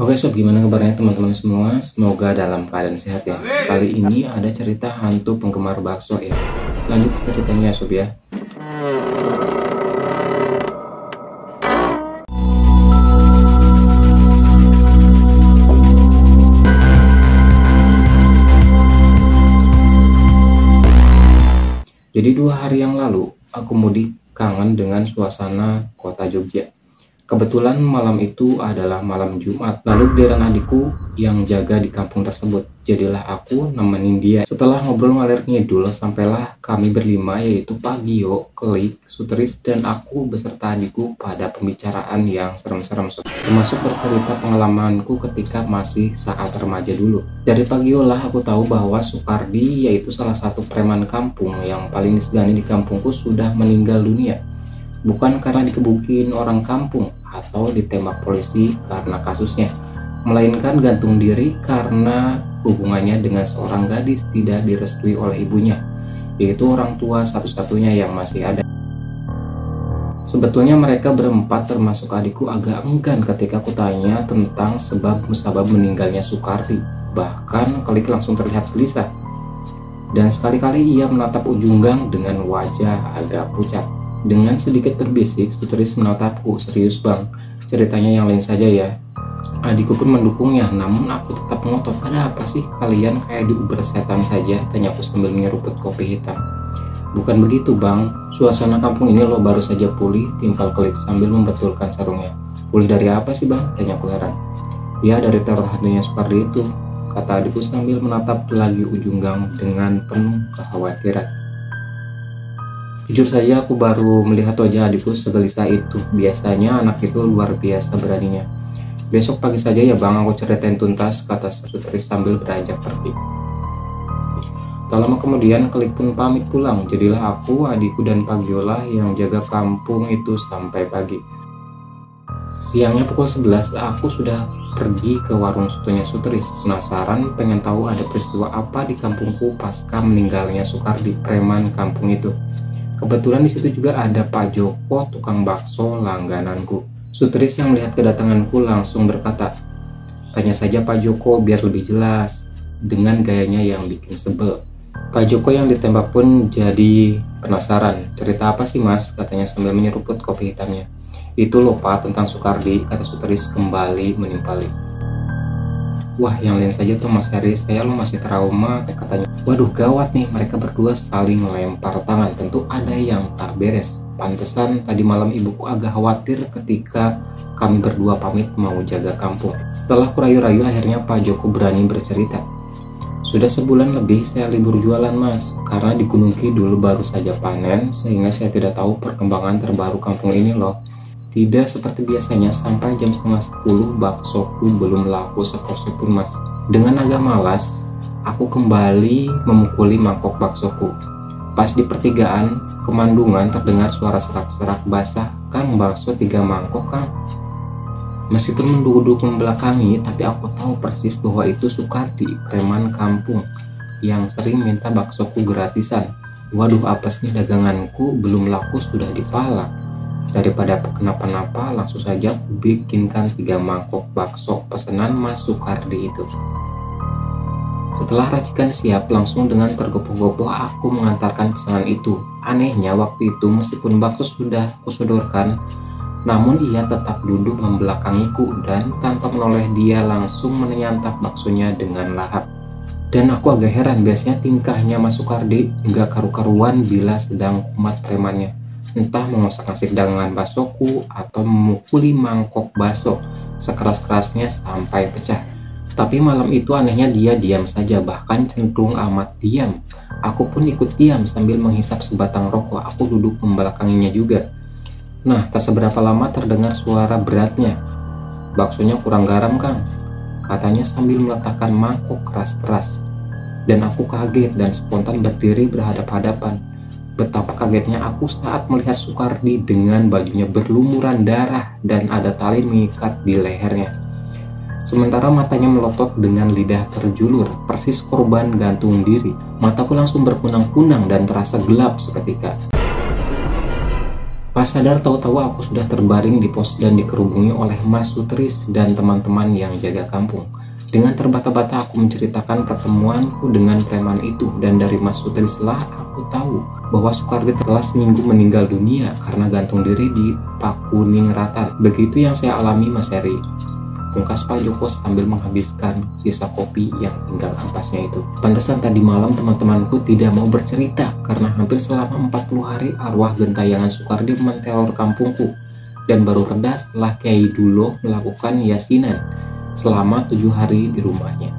Oke sob, gimana kabarnya teman-teman semua? Semoga dalam keadaan sehat ya. Kali ini ada cerita hantu penggemar bakso ya. Lanjut ke ceritanya sob ya. Jadi 2 hari yang lalu aku mudik kangen dengan suasana kota Jogja. Kebetulan malam itu adalah malam Jumat. Lalu giliran adikku yang jaga di kampung tersebut. Jadilah aku nemenin dia. Setelah ngobrol ngalir ngidul, sampailah kami berlima, yaitu Pak Gio, Kelik, Sutris, dan aku beserta adikku pada pembicaraan yang serem-serem. Termasuk bercerita pengalamanku ketika masih saat remaja dulu. Dari Pak Gio lah aku tahu bahwa Sukardi, yaitu salah satu preman kampung yang paling disegani di kampungku, sudah meninggal dunia. Bukan karena dikebukin orang kampung atau ditembak polisi karena kasusnya, melainkan gantung diri karena hubungannya dengan seorang gadis tidak direstui oleh ibunya, yaitu orang tua satu-satunya yang masih ada. Sebetulnya mereka berempat termasuk adikku agak enggan ketika kutanya tentang sebab musabab meninggalnya Sukardi. Bahkan Kelik langsung terlihat gelisah, dan sekali-kali ia menatap ujung gang dengan wajah agak pucat. Dengan sedikit terbisik, Sutris menatapku, "Serius bang, ceritanya yang lain saja ya." Adikku pun mendukungnya, namun aku tetap ngotot. "Ada apa sih kalian, kayak diuber setan saja?" tanyaku sambil menyeruput kopi hitam. "Bukan begitu bang, suasana kampung ini lo baru saja pulih," timpal Kelik sambil membetulkan sarungnya. "Pulih dari apa sih bang?" tanyaku heran. "Ya dari teror hantunya Sukardi itu," kata adikku sambil menatap lagi ujung gang dengan penuh kekhawatiran. Jujur saja aku baru melihat wajah adikku segelisah itu. Biasanya anak itu luar biasa beraninya. "Besok pagi saja ya bang, aku ceritain tuntas," kata Sutris sambil beranjak pergi. Tak lama kemudian Kelik pun pamit pulang. Jadilah aku, adikku, dan Pak Giola yang jaga kampung itu sampai pagi. Siangnya pukul 11 aku sudah pergi ke warung sotonya Sutris. Penasaran pengen tahu ada peristiwa apa di kampungku pasca meninggalnya Sukardi, preman kampung itu. Kebetulan di situ juga ada Pak Joko, tukang bakso langgananku. Sutris yang melihat kedatanganku langsung berkata, "Tanya saja Pak Joko biar lebih jelas," dengan gayanya yang bikin sebel. Pak Joko yang ditembak pun jadi penasaran. "Cerita apa sih mas?" katanya sambil menyeruput kopi hitamnya. "Itu loh Pak, tentang Sukardi," kata Sutris kembali menimpali. "Wah, yang lain saja tuh Mas Heri, saya lo masih trauma," katanya. Waduh, gawat nih, mereka berdua saling lempar tangan. Tentu ada yang tak beres. Pantesan tadi malam ibuku agak khawatir ketika kami berdua pamit mau jaga kampung. Setelah kurayu-rayu, akhirnya Pak Joko berani bercerita. "Sudah sebulan lebih saya libur jualan mas, karena di Gunung Kidul baru saja panen, sehingga saya tidak tahu perkembangan terbaru kampung ini loh. Tidak seperti biasanya, sampai jam setengah 10 baksoku belum laku seporsi pun mas. Dengan agak malas, aku kembali memukuli mangkok baksoku. Pas di pertigaan Kemandungan terdengar suara serak-serak basah, 'Kang, bakso 3 mangkok Kang.' Meskipun menduduk membelakangi, tapi aku tahu persis bahwa itu Sukardi, preman kampung yang sering minta baksoku gratisan. Waduh, apes nih, daganganku belum laku sudah dipalak. Daripada kenapa-napa, langsung saja aku bikinkan 3 mangkok bakso pesanan Mas Sukardi itu. Setelah racikan siap, langsung dengan tergopoh-gopoh aku mengantarkan pesanan itu. Anehnya waktu itu meskipun bakso sudah kusodorkan, namun ia tetap duduk membelakangiku dan tanpa menoleh dia langsung menyantap baksonya dengan lahap. Dan aku agak heran, biasanya tingkahnya Mas Sukardi nggak karu-karuan bila sedang kumat premannya. Entah mengosak-ngasik dagangan baksoku atau memukuli mangkok bakso sekeras-kerasnya sampai pecah. Tapi malam itu anehnya dia diam saja, bahkan cenderung amat diam. Aku pun ikut diam sambil menghisap sebatang rokok. Aku duduk membelakanginya juga. Nah, tak seberapa lama terdengar suara beratnya. "Baksonya kurang garam Kang," katanya sambil meletakkan mangkok keras-keras. Dan aku kaget dan spontan berdiri berhadap-hadapan. Betapa kagetnya aku saat melihat Sukardi dengan bajunya berlumuran darah dan ada tali mengikat di lehernya. Sementara matanya melotot dengan lidah terjulur, persis korban gantung diri. Mataku langsung berkunang-kunang dan terasa gelap seketika. Tanpa sadar, tahu-tahu aku sudah terbaring di pos dan dikerubungi oleh Mas Sutris dan teman-teman yang jaga kampung. Dengan terbata-bata aku menceritakan pertemuanku dengan preman itu, dan dari Mas Sutris lah aku tahu bahwa Sukardi telah seminggu meninggal dunia karena gantung diri di Pakuningrat. Begitu yang saya alami, Mas Heri, pungkas Pak Joko sambil menghabiskan sisa kopi yang tinggal ampasnya itu. Pantesan tadi malam teman-temanku tidak mau bercerita karena hampir selama 40 hari arwah gentayangan Sukardi menteror kampungku, dan baru reda setelah Kiai Dulo melakukan yasinan selama 7 hari di rumahnya.